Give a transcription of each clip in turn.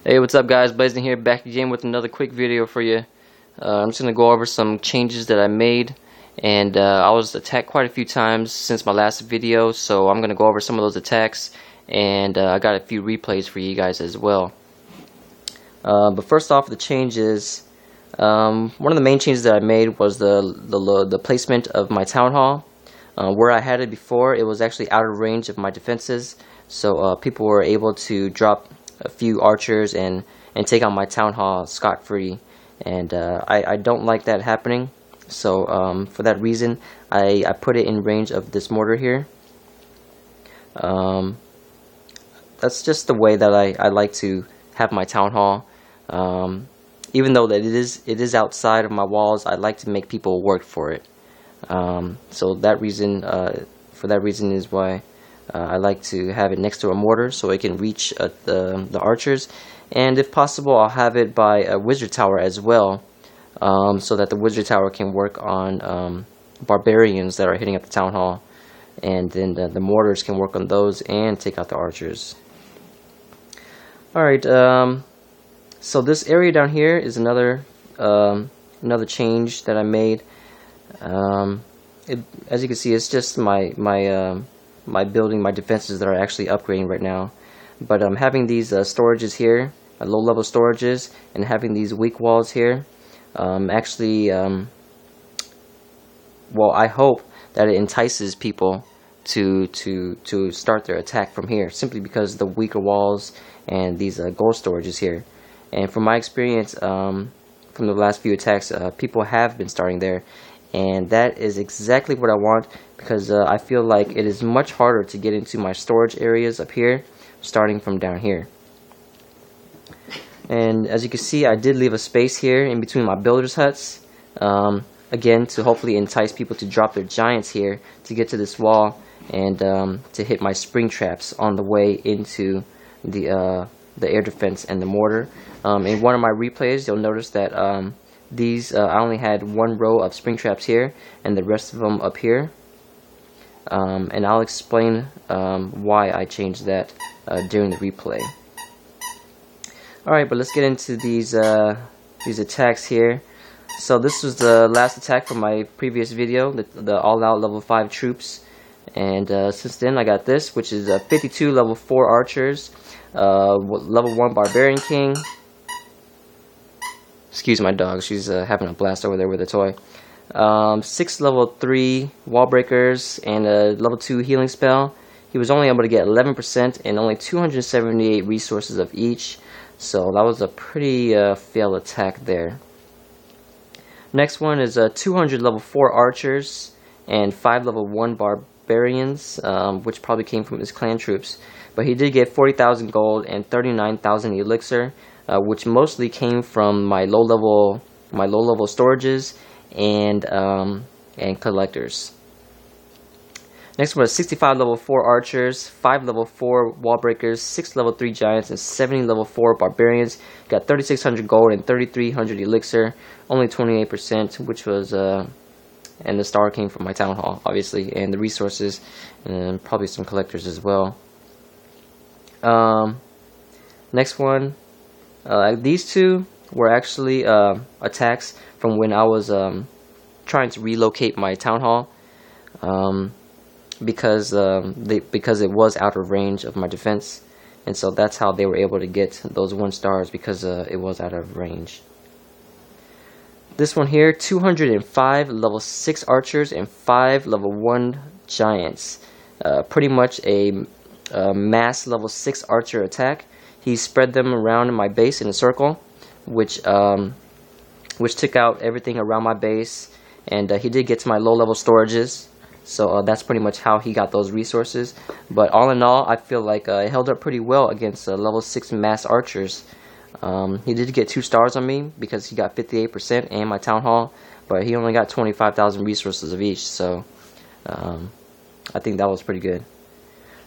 Hey, what's up guys, Blazing here, back again with another quick video for you. I'm just going to go over some changes that I made, and I was attacked quite a few times since my last video, so I'm going to go over some of those attacks, and I got a few replays for you guys as well. But first off, the changes, one of the main changes that I made was the placement of my town hall. Where I had it before, it was actually out of range of my defenses, so people were able to drop a few archers and take out my town hall scot-free, and I don't like that happening. So for that reason, I put it in range of this mortar here. That's just the way that I like to have my town hall. Even though that it is outside of my walls, I like to make people work for it. So that reason, for that reason is why I like to have it next to a mortar so it can reach the archers, and if possible I'll have it by a wizard tower as well, so that the wizard tower can work on barbarians that are hitting up the town hall, and then the mortars can work on those and take out the archers. Alright, so this area down here is another change that I made. As you can see, it's just my building, my defenses that are actually upgrading right now. But having these storages here, low-level storages, and having these weak walls here, well, I hope that it entices people to start their attack from here, simply because the weaker walls and these gold storages here. And from my experience, from the last few attacks, people have been starting there, and that is exactly what I want, because I feel like it is much harder to get into my storage areas up here starting from down here. And as you can see, I did leave a space here in between my builders' huts, again to hopefully entice people to drop their giants here to get to this wall, and to hit my spring traps on the way into the air defense and the mortar. In one of my replays, you'll notice that I only had one row of spring traps here and the rest of them up here, and I'll explain why I changed that during the replay. Alright, but let's get into these attacks here. So this was the last attack from my previous video, the all-out level 5 troops, and since then I got this, which is 52 level 4 archers, level 1 barbarian king. Excuse my dog, she's having a blast over there with a toy. 6 level 3 wall breakers and a level 2 healing spell. He was only able to get 11% and only 278 resources of each, so that was a pretty failed attack there. Next one is 200 level 4 archers and 5 level 1 barbarians, which probably came from his clan troops. But he did get 40,000 gold and 39,000 elixir, which mostly came from my low level storages and collectors. Next one was 65 level 4 archers, 5 level 4 wall breakers, 6 level 3 giants, and 70 level 4 barbarians. Got 3,600 gold and 3,300 elixir, only 28%, which was and the star came from my town hall, obviously, and the resources, and probably some collectors as well. Next one, these two were actually attacks from when I was trying to relocate my town hall, because it was out of range of my defense, and so that's how they were able to get those 1 stars, because it was out of range. This one here, 205 level 6 archers and 5 level 1 giants, pretty much a mass level 6 archer attack. He spread them around in my base in a circle, which took out everything around my base, and he did get to my low level storages, so that's pretty much how he got those resources. But all in all, I feel like it held up pretty well against level 6 mass archers. He did get 2 stars on me because he got 58% and my town hall, but he only got 25,000 resources of each, so I think that was pretty good.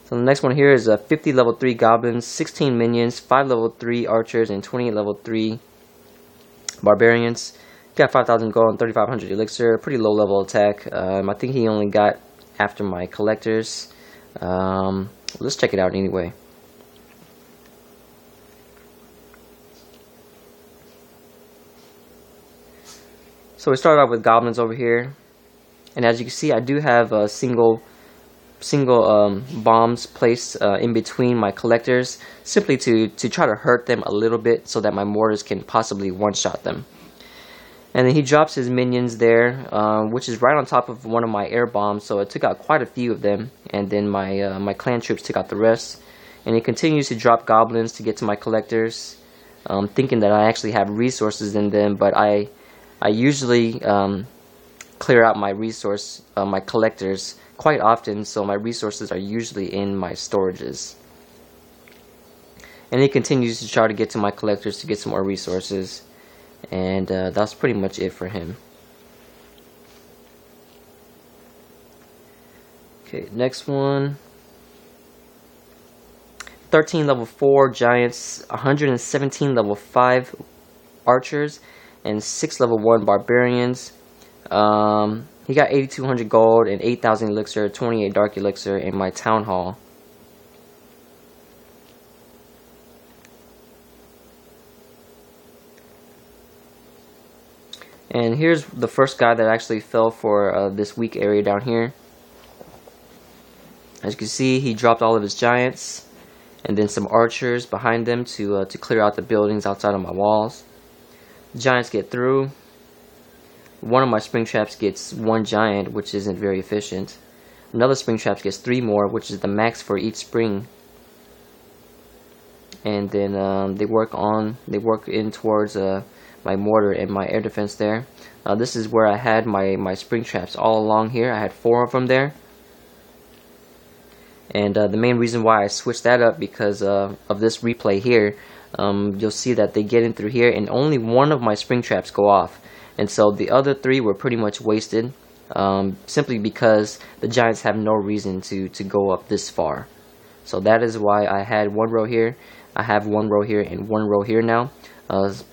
So the next one here is 50 level 3 goblins, 16 minions, 5 level 3 archers, and 28 level 3 barbarians. Got 5,000 gold and 3,500 elixir. Pretty low level attack. I think he only got after my collectors. Let's check it out anyway. So we started off with goblins over here, and as you can see, I do have single bombs placed in between my collectors, simply to try to hurt them a little bit so that my mortars can possibly one-shot them. And then he drops his minions there, which is right on top of one of my air bombs, so it took out quite a few of them, and then my clan troops took out the rest. And he continues to drop goblins to get to my collectors, thinking that I actually have resources in them, but I usually clear out my collectors quite often, so my resources are usually in my storages. And he continues to try to get to my collectors to get some more resources, and that's pretty much it for him. Okay, next one. 13 level 4 giants, 117 level 5 archers, and 6 level 1 barbarians. He got 8,200 gold and 8,000 elixir, 28 dark elixir in my town hall. And here's the first guy that actually fell for this weak area down here. As you can see, he dropped all of his giants and then some archers behind them to clear out the buildings outside of my walls. Giants get through. One of my spring traps gets 1 giant, which isn't very efficient. Another spring trap gets 3 more, which is the max for each spring. And then they work in towards my mortar and my air defense there. This is where I had my spring traps all along here. I had 4 of them there. And the main reason why I switched that up because of this replay here. You'll see that they get in through here and only 1 of my spring traps go off. And so the other 3 were pretty much wasted, simply because the giants have no reason to go up this far. So that is why I had 1 row here. I have 1 row here and 1 row here now.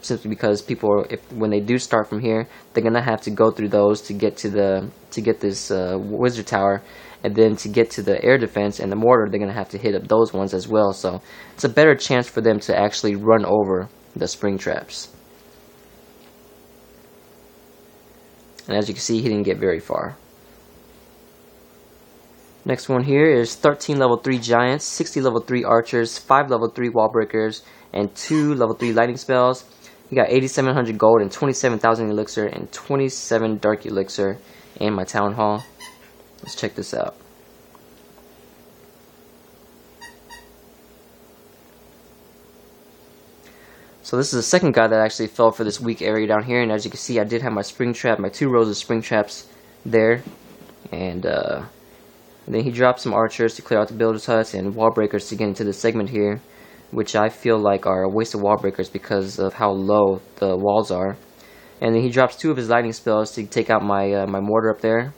Simply because people, when they do start from here, they're gonna have to go through those to get this wizard tower, and then to get to the air defense and the mortar, they're gonna have to hit up those ones as well. So it's a better chance for them to actually run over the spring traps. And as you can see, he didn't get very far. Next one here is 13 level 3 giants, 60 level 3 archers, 5 level 3 wall breakers, and 2 level 3 lightning spells. He got 8,700 gold and 27,000 elixir and 27 dark elixir in my town hall. Let's check this out. So this is the second guy that actually fell for this weak area down here, and as you can see, I did have my spring trap, my 2 rows of spring traps there, and then he dropped some archers to clear out the builders' huts and wall breakers to get into this segment here, which I feel like are a waste of wall breakers because of how low the walls are. And then he drops 2 of his lightning spells to take out my my mortar up there.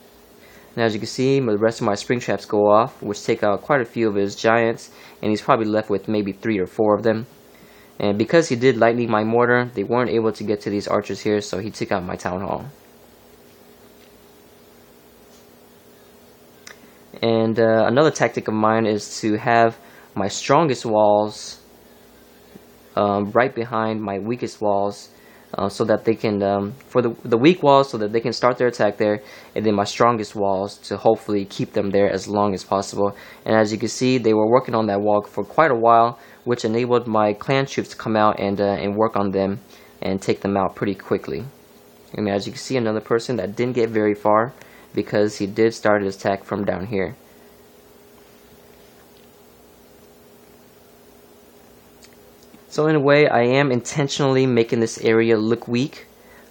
And as you can see, the rest of my spring traps go off, which take out quite a few of his giants, and he's probably left with maybe 3 or 4 of them. And because he did lightning my mortar, they weren't able to get to these archers here, so he took out my town hall. And another tactic of mine is to have my strongest walls right behind my weakest walls, so that they can, for the weak walls, so that they can start their attack there, and then my strongest walls to hopefully keep them there as long as possible. And as you can see, they were working on that wall for quite a while, which enabled my clan troops to come out and work on them and take them out pretty quickly. And as you can see, another person that didn't get very far because he did start his attack from down here. So in a way, I am intentionally making this area look weak,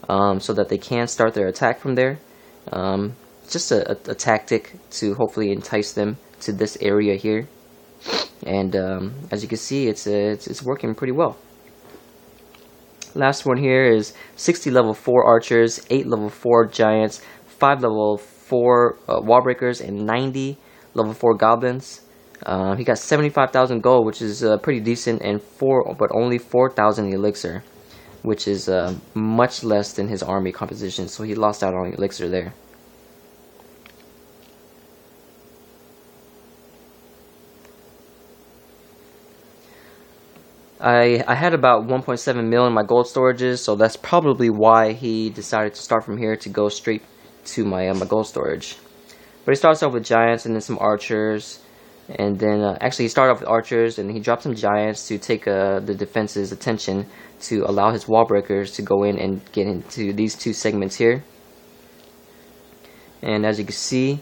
so that they can start their attack from there. Just a tactic to hopefully entice them to this area here. And as you can see, it's working pretty well. Last one here is 60 level 4 archers, 8 level 4 giants, 5 level 4 wall breakers, and 90 level 4 goblins. He got 75,000 gold, which is pretty decent, and but only 4,000 elixir, which is much less than his army composition, so he lost out on elixir there. I had about 1.7 mil in my gold storages, so that's probably why he decided to start from here to go straight to my gold storage. But he starts off with giants and then some archers, and then actually he started off with archers and he dropped some giants to take the defense's attention to allow his wall breakers to go in and get into these two segments here. And as you can see,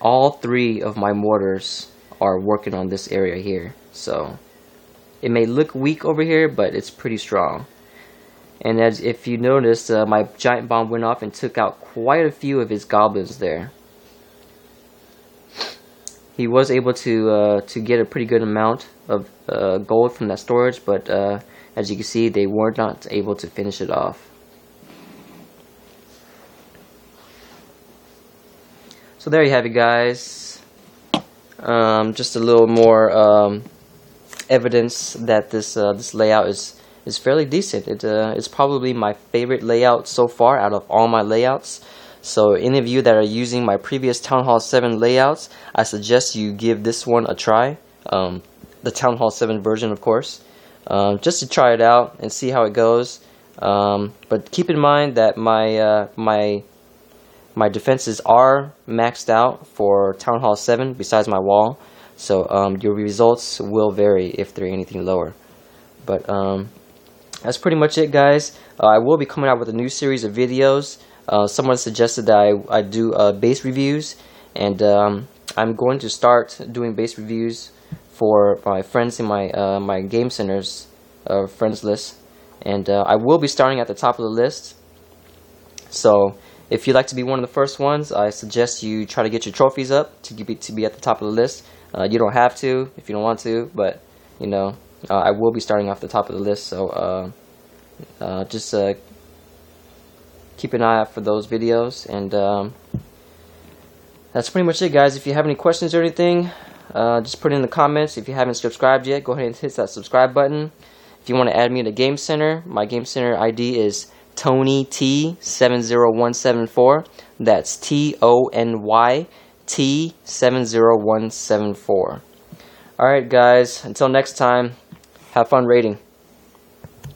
all three of my mortars are working on this area here, so it may look weak over here, but it's pretty strong. And as if you noticed, my giant bomb went off and took out quite a few of his goblins there. He was able to get a pretty good amount of gold from that storage, but as you can see, they were not able to finish it off. So there you have it, guys. Just a little more evidence that this layout is fairly decent. It's probably my favorite layout so far out of all my layouts. So any of you that are using my previous Town Hall 7 layouts, I suggest you give this one a try. The Town Hall 7 version, of course, just to try it out and see how it goes. But keep in mind that my defenses are maxed out for Town Hall 7 besides my wall. So your results will vary if they're anything lower. But that's pretty much it, guys. I will be coming out with a new series of videos. Someone suggested that I do base reviews, and I'm going to start doing base reviews for my friends in my game centers friends list, and I will be starting at the top of the list. So if you'd like to be one of the first ones, I suggest you try to get your trophies up to be at the top of the list. You don't have to if you don't want to, but you know, I will be starting off the top of the list, so just keep an eye out for those videos. And that's pretty much it, guys. If you have any questions or anything, just put it in the comments. If you haven't subscribed yet, go ahead and hit that subscribe button. If you want to add me to Game Center, my Game Center ID is TonyT70174. That's TonyT70174. Alright, guys, until next time, have fun raiding.